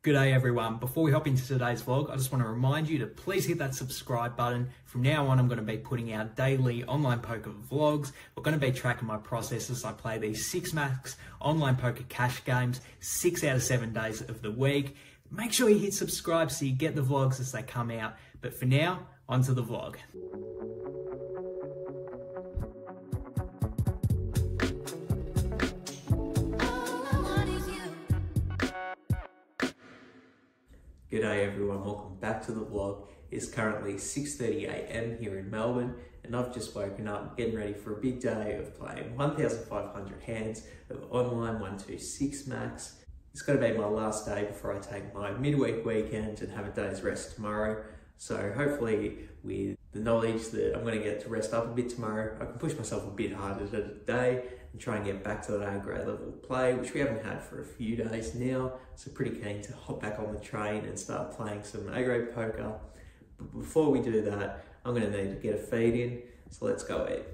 G'day everyone. Before we hop into today's vlog, I just want to remind you to please hit that subscribe button. From now on, I'm going to be putting out daily online poker vlogs. We're going to be tracking my process as I play these 6 max online poker cash games, 6 out of 7 days of the week. Make sure you hit subscribe so you get the vlogs as they come out. But for now, onto the vlog. G'day everyone, welcome back to the vlog. It's currently 6:30 a.m. here in Melbourne and I've just woken up getting ready for a big day of playing 1,500 hands of online 126 max. It's going to be my last day before I take my midweek weekend and have a day's rest tomorrow. So hopefully with the knowledge that I'm going to get to rest up a bit tomorrow, I can push myself a bit harder today and try and get back to that A grade level of play, which we haven't had for a few days now. So pretty keen to hop back on the train and start playing some A grade poker. But before we do that, I'm going to need to get a feed in. So let's go eat.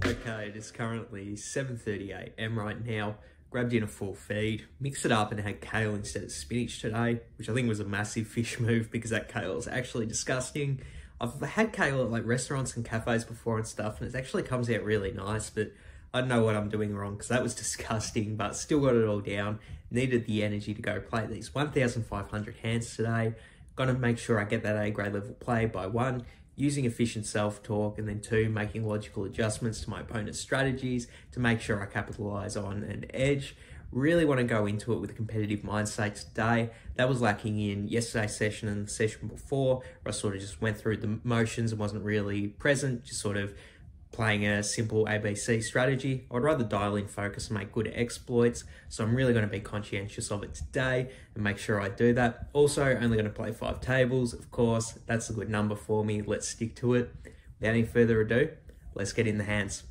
Okay, it is currently 7:30 a.m. right now. Grabbed in a full feed, mixed it up and had kale instead of spinach today, which I think was a massive fish move because that kale is actually disgusting. I've had kale at like restaurants and cafes before and stuff, and it actually comes out really nice, but I don't know what I'm doing wrong because that was disgusting, but still got it all down. Needed the energy to go play these 1,500 hands today. Gotta make sure I get that A grade level play by 1, using efficient self-talk, and then 2, making logical adjustments to my opponent's strategies to make sure I capitalize on an edge. Really want to go into it with a competitive mindset today. That was lacking in yesterday's session and the session before, where I sort of just went through the motions and wasn't really present, just sort of playing a simple ABC strategy. I'd rather dial in focus and make good exploits, so I'm really going to be conscientious of it today and make sure I do that. Also, only going to play 5 tables, of course. That's a good number for me. Let's stick to it. Without any further ado, let's get in the hands.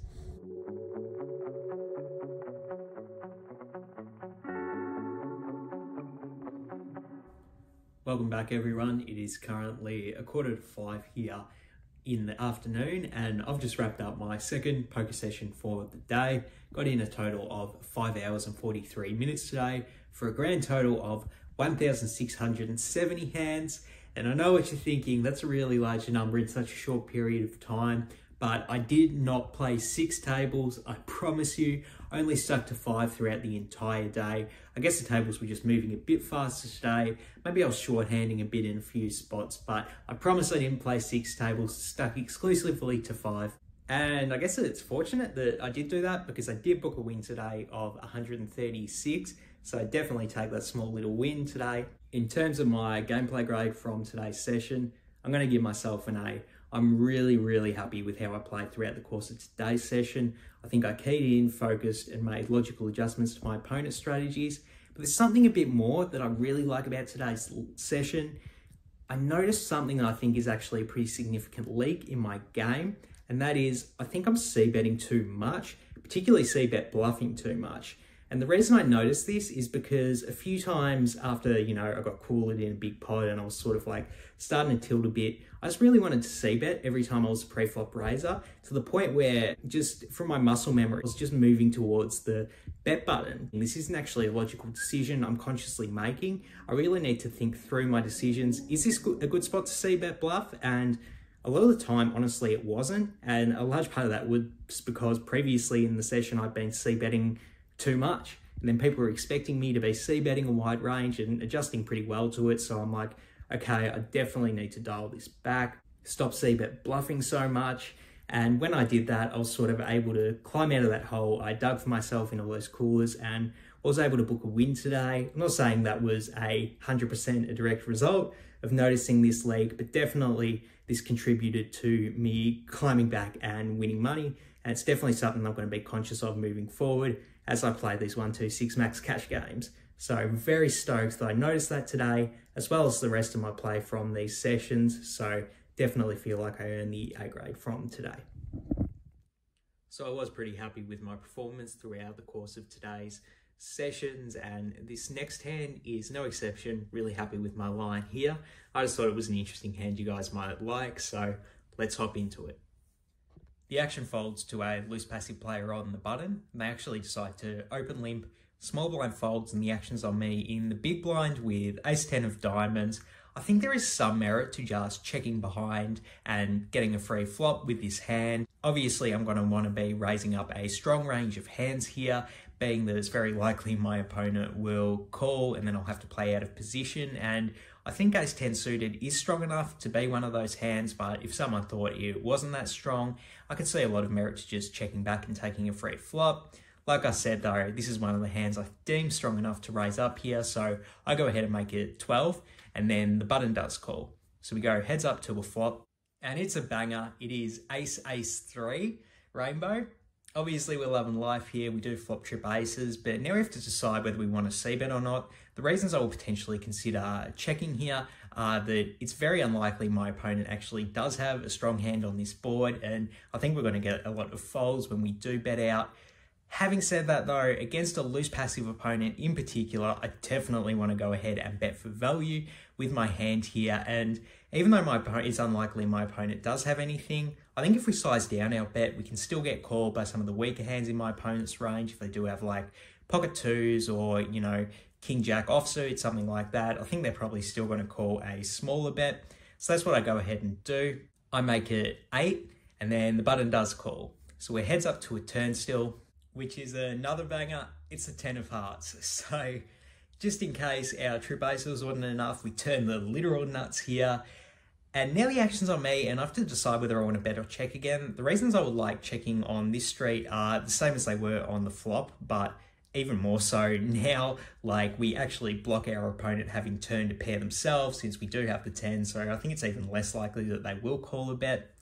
Welcome back everyone. It is currently 4:45 here in the afternoon and I've just wrapped up my second poker session for the day. Got in a total of 5 hours and 43 minutes today for a grand total of 1,670 hands. And I know what you're thinking, that's a really large number in such a short period of time, but I did not play 6 tables, I promise you. I only stuck to 5 throughout the entire day. I guess the tables were just moving a bit faster today. Maybe I was shorthanding a bit in a few spots, but I promise I didn't play 6 tables, stuck exclusively to 5. And I guess it's fortunate that I did do that because I did book a win today of 136. So I definitely take that small little win today. In terms of my gameplay grade from today's session, I'm going to give myself an A. I'm really happy with how I played throughout the course of today's session. I think I keyed in, focused, and made logical adjustments to my opponent's strategies. But there's something a bit more that I really like about today's session. I noticed something that I think is actually a pretty significant leak in my game, and that is I think I'm c-betting too much, particularly c-bet bluffing too much. And the reason I noticed this is because a few times after, I got cooled in a big pot and I was sort of like starting to tilt a bit, I just really wanted to c-bet every time I was a pre-flop raiser, to the point where just from my muscle memory, I was just moving towards the bet button. And this isn't actually a logical decision I'm consciously making. I really need to think through my decisions. Is this a good spot to c-bet bluff? And a lot of the time, honestly, it wasn't. And a large part of that was because previously in the session, I'd been c-betting too much. And then people were expecting me to be c-betting a wide range and adjusting pretty well to it. So I'm like, okay, I definitely need to dial this back, stop c-bet bluffing so much. And when I did that, I was sort of able to climb out of that hole. I dug for myself in all those coolers and was able to book a win today. I'm not saying that was 100% a direct result of noticing this leak, but definitely this contributed to me climbing back and winning money and it's definitely something I'm going to be conscious of moving forward as I play these 1-2-6 max cash games. So I'm very stoked that I noticed that today, as well as the rest of my play from these sessions. So definitely feel like I earned the A grade from today. So I was pretty happy with my performance throughout the course of today's sessions, and this next hand is no exception. Really happy with my line here. I just thought it was an interesting hand you guys might like, so let's hop into it. The action folds to a loose passive player on the button, and they actually decide to open limp. Small blind folds, and the action's on me in the big blind with ace-10 of diamonds. I think there is some merit to just checking behind and getting a free flop with this hand. Obviously, I'm going to want to be raising up a strong range of hands here, being that it's very likely my opponent will call and then I'll have to play out of position. And I think ace-10 suited is strong enough to be one of those hands, but if someone thought it wasn't that strong, I could see a lot of merit to just checking back and taking a free flop. Like I said though, this is one of the hands I deem strong enough to raise up here, so I go ahead and make it 12, and then the button does call. So we go heads up to a flop, and it's a banger. It is ace-3 rainbow. Obviously we're loving life here, we do flop trip aces, but now we have to decide whether we want to c-bet or not. The reasons I will potentially consider checking here are that it's very unlikely my opponent actually does have a strong hand on this board, and I think we're going to get a lot of folds when we do bet out. Having said that though, against a loose passive opponent in particular, I definitely want to go ahead and bet for value with my hand here. And even though it's unlikely my opponent does have anything, I think if we size down our bet, we can still get called by some of the weaker hands in my opponent's range. If they do have like pocket twos or, you know, king jack offsuit, something like that, I think they're probably still going to call a smaller bet. So that's what I go ahead and do. I make it 8, and then the button does call. So we're heads up to a turn still, which is another banger. It's a 10 of hearts. So just in case our trip aces wasn't enough, we turn the literal nuts here. And now the action's on me, and I have to decide whether I want to bet or check again. The reasons I would like checking on this street are the same as they were on the flop, but even more so now. Like, we actually block our opponent having turn to pair themselves since we do have the 10, so I think it's even less likely that they will call a bet.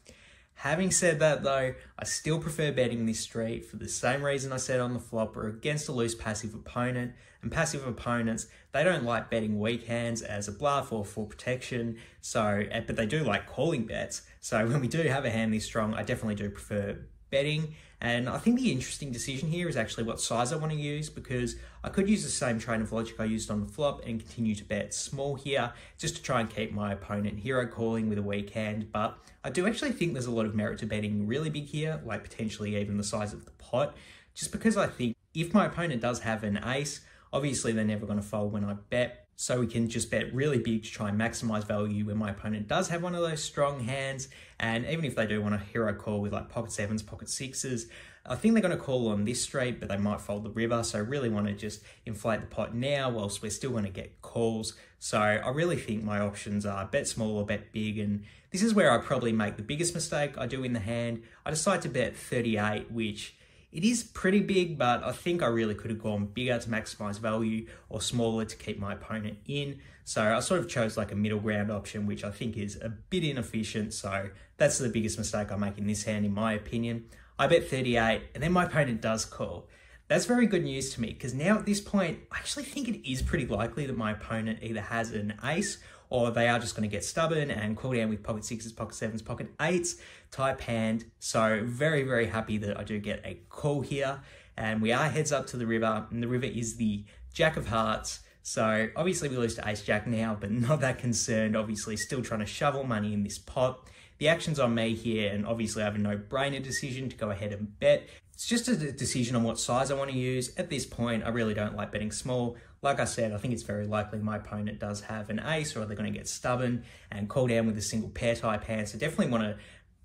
Having said that though, I still prefer betting this street for the same reason I said on the flop. We're against a loose passive opponent, and passive opponents, they don't like betting weak hands as a bluff or for protection, so, but they do like calling bets. So when we do have a hand this strong, I definitely do prefer betting. And I think the interesting decision here is actually what size I want to use, because I could use the same train of logic I used on the flop and continue to bet small here just to try and keep my opponent hero calling with a weak hand. But I do actually think there's a lot of merit to betting really big here, like potentially even the size of the pot, just because I think if my opponent does have an ace, obviously they're never going to fold when I bet. So we can just bet really big to try and maximize value when my opponent does have one of those strong hands. And even if they do want a hero call with like pocket 7s, pocket 6s, I think they're going to call on this straight, but they might fold the river. So I really want to just inflate the pot now whilst we're still going to get calls. So I really think my options are bet small or bet big. And this is where I probably make the biggest mistake I do in the hand. I decide to bet 38, which it is pretty big, but I think I really could have gone bigger to maximize value or smaller to keep my opponent in. So I sort of chose like a middle ground option, which I think is a bit inefficient. So that's the biggest mistake I make in this hand, in my opinion. I bet 38, and then my opponent does call. That's very good news to me, because now at this point, I actually think it is pretty likely that my opponent either has an ace or they are just going to get stubborn and call down with pocket 6s, pocket 7s, pocket 8s type hand. So very, very happy that I do get a call here. And we are heads up to the river, and the river is the jack of hearts. So obviously we lose to ace jack now, but not that concerned. Obviously still trying to shovel money in this pot. The action's on me here, and obviously I have a no-brainer decision to go ahead and bet. It's just a decision on what size I want to use. At this point, I really don't like betting small. Like I said, I think it's very likely my opponent does have an ace, or they're going to get stubborn and call down with a single pair type hand. So definitely want to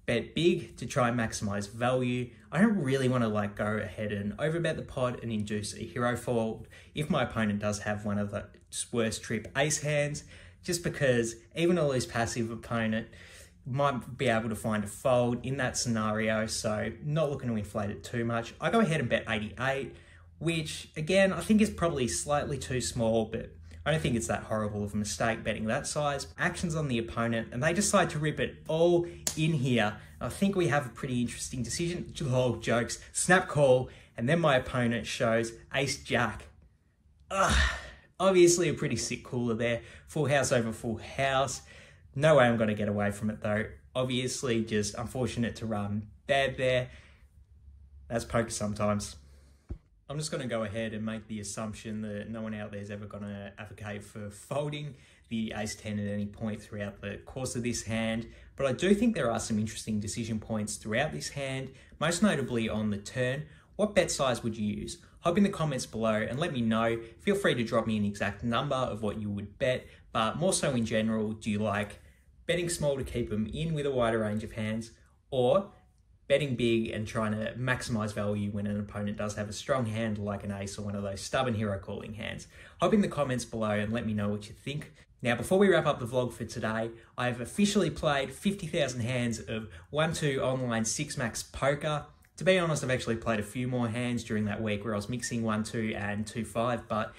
bet big to try and maximize value. I don't really want to like go ahead and overbet the pot and induce a hero fold if my opponent does have one of the worst trip ace hands, just because even a loose passive opponent might be able to find a fold in that scenario. So not looking to inflate it too much. I go ahead and bet 88, which again, I think is probably slightly too small, but I don't think it's that horrible of a mistake betting that size. Actions on the opponent, and they decide to rip it all in here. I think we have a pretty interesting decision. Oh, jokes. Snap call, and then my opponent shows ace-jack. Obviously a pretty sick cooler there. Full house over full house. No way I'm going to get away from it though. Obviously just unfortunate to run bad there. That's poker sometimes. I'm just going to go ahead and make the assumption that no one out there is ever going to advocate for folding the ace-10 at any point throughout the course of this hand. But I do think there are some interesting decision points throughout this hand, most notably on the turn. What bet size would you use? Hop in the comments below and let me know. Feel free to drop me an exact number of what you would bet, but more so in general, do you like betting small to keep them in with a wider range of hands, or betting big and trying to maximize value when an opponent does have a strong hand like an ace or one of those stubborn hero calling hands? Hop in the comments below and let me know what you think. Now, before we wrap up the vlog for today, I've officially played 50,000 hands of 1-2 online 6-max poker. To be honest, I've actually played a few more hands during that week where I was mixing 1-2 and 2-5, but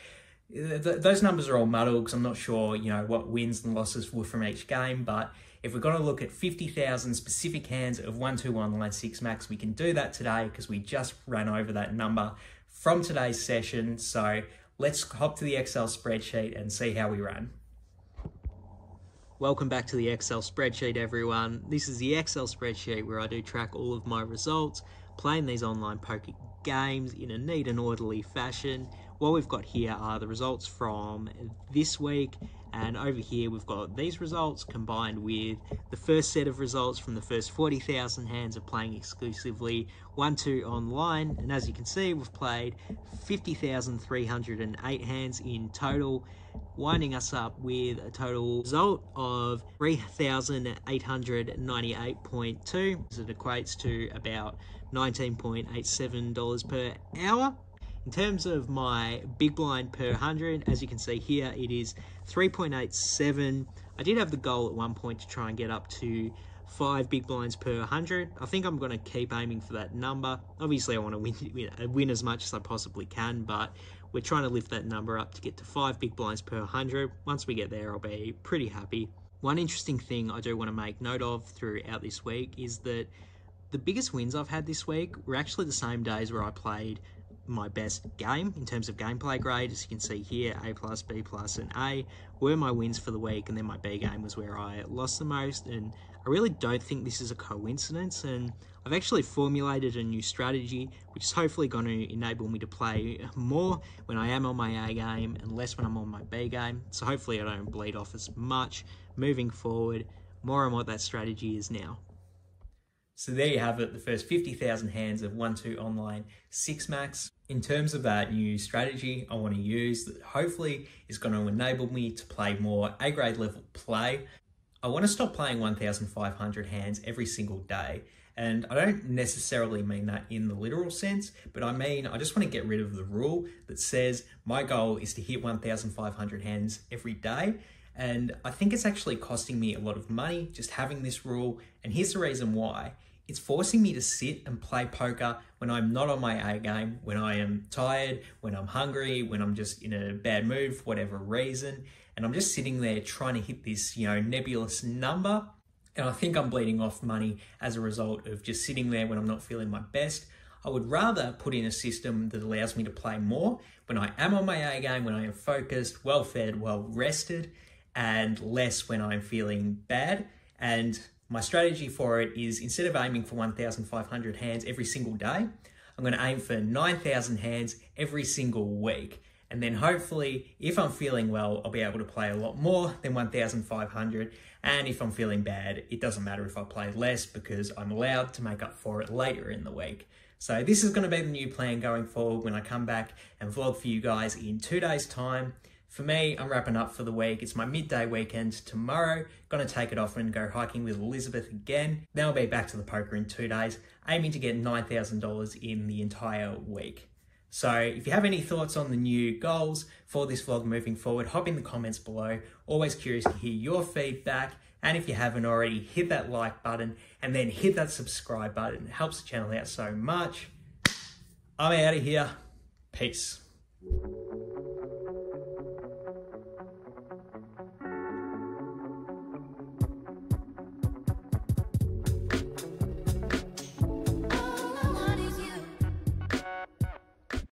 those numbers are all muddled because I'm not sure, what wins and losses were from each game. But if we're going to look at 50,000 specific hands of 1-2 online 6-max, we can do that today because we just ran over that number from today's session. So let's hop to the Excel spreadsheet and see how we ran. Welcome back to the Excel spreadsheet, everyone. This is the Excel spreadsheet where I do track all of my results, playing these online poker games in a neat and orderly fashion. What we've got here are the results from this week, and over here we've got these results combined with the first set of results from the first 40,000 hands of playing exclusively 1-2 online. And as you can see, we've played 50,308 hands in total, winding us up with a total result of 3,898.2. It equates to about $19.87 per hour. In terms of my big blind per 100, as you can see here, it is 3.87. I did have the goal at one point to try and get up to 5 big blinds per 100. I think I'm going to keep aiming for that number. Obviously, I want to win as much as I possibly can, but we're trying to lift that number up to get to 5 big blinds per 100. Once we get there, I'll be pretty happy. One interesting thing I do want to make note of throughout this week is that the biggest wins I've had this week were actually the same days where I played my best game in terms of gameplay grade. As you can see here, A+, B+, and A were my wins for the week, and then my B game was where I lost the most. And I really don't think this is a coincidence, and I've actually formulated a new strategy which is hopefully going to enable me to play more when I am on my A game and less when I'm on my B game. So hopefully I don't bleed off as much moving forward. More on what that strategy is now. So there you have it, the first 50,000 hands of 1-2 online 6-max. In terms of that new strategy I want to use that hopefully is going to enable me to play more A-grade level play, I want to stop playing 1,500 hands every single day. And I don't necessarily mean that in the literal sense, but I mean I just want to get rid of the rule that says my goal is to hit 1,500 hands every day. And I think it's actually costing me a lot of money just having this rule. And here's the reason why. It's forcing me to sit and play poker when I'm not on my A game, when I am tired, when I'm hungry, when I'm just in a bad mood for whatever reason. And I'm just sitting there trying to hit this, nebulous number. And I think I'm bleeding off money as a result of just sitting there when I'm not feeling my best. I would rather put in a system that allows me to play more when I am on my A game, when I am focused, well fed, well rested, and less when I'm feeling bad. And my strategy for it is, instead of aiming for 1,500 hands every single day, I'm going to aim for 9,000 hands every single week. And then hopefully, if I'm feeling well, I'll be able to play a lot more than 1,500. And if I'm feeling bad, it doesn't matter if I play less because I'm allowed to make up for it later in the week. So this is going to be the new plan going forward when I come back and vlog for you guys in 2 days' time. For me, I'm wrapping up for the week. It's my midday weekend tomorrow. Gonna take it off and go hiking with Elizabeth again. Then I'll be back to the poker in 2 days, aiming to get $9,000 in the entire week. So if you have any thoughts on the new goals for this vlog moving forward, hop in the comments below. Always curious to hear your feedback. And if you haven't already, hit that like button and then hit that subscribe button. It helps the channel out so much. I'm out of here. Peace.